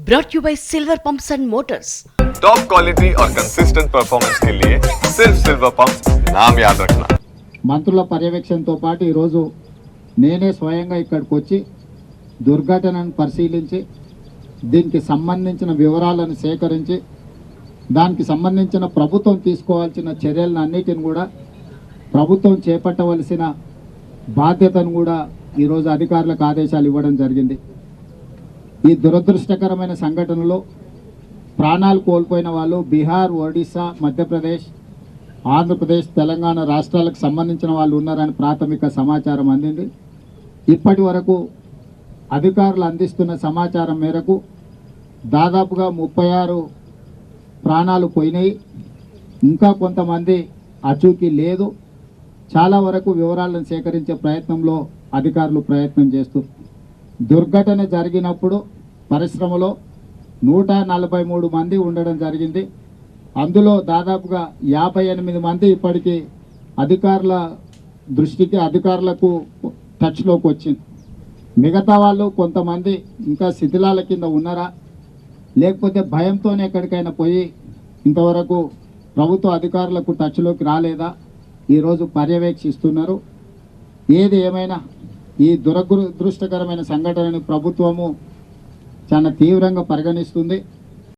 brought you by Silver Pumps and Motors. Top quality और consistent performance के लिए सिर्फ सिल्वर पंप्स नाम याद रखना। మంత్రుల పర్యవేక్షణతో పాటు ఈరోజు నేనే స్వయంగా ఇక్కడికి వచ్చి దుర్ఘటనను పరిశీలించి దీనికి సంబంధించిన వివరాలను సేకరించి దానికి సంబంధించిన ప్రభుత్వం తీసుకోవాల్సిన చర్యలను అన్నిటిని కూడా ప్రభుత్వం చేపట్టవలసిన బాధ్యతను కూడా ఈరోజు అధికారులకు ఆదేశాలు ఇవ్వడం జరిగింది। ఈ దురదృష్టకరమైన సంఘటనలో ప్రాణాలు కోల్పోయిన వాళ్ళు బీహార్, ఒడిశా, మధ్యప్రదేశ్, ఆంధ్రప్రదేశ్, తెలంగాణ రాష్ట్రాలకు సంబంధించిన వాళ్ళు ఉన్నారని ప్రాథమిక సమాచారం అందింది। ఇప్పటి వరకు అధికారులు అందిస్తున్న సమాచారం మేరకు దాదాపుగా 36 ప్రాణాలు పోయినాయి। ఇంకా కొంతమంది అచూకీ లేదు। చాలా వరకు వివరాలను సేకరించే ప్రయత్నంలో అధికారులు ప్రయత్నం చేస్తూ దుర్ఘటన జరిగినప్పుడు పరిశ్రమలో 143 మంది ఉండడం జరిగింది। అందులో దాదాపుగా 58 మంది ఇప్పటికీ అధికారుల దృష్టికి అధికారులకు టచ్లోకి వచ్చింది। మిగతా వాళ్ళు కొంతమంది ఇంకా శిథిలాల కింద ఉన్నారా లేకపోతే భయంతోనే ఎక్కడికైనా పోయి ఇంతవరకు ప్రభుత్వ అధికారులకు టచ్లోకి రాలేదా ఈరోజు పర్యవేక్షిస్తున్నారు। ఏది ఏమైనా ఈ దురదృష్టకరమైన సంఘటనను ప్రభుత్వము చాలా తీవ్రంగా పరిగణిస్తుంది।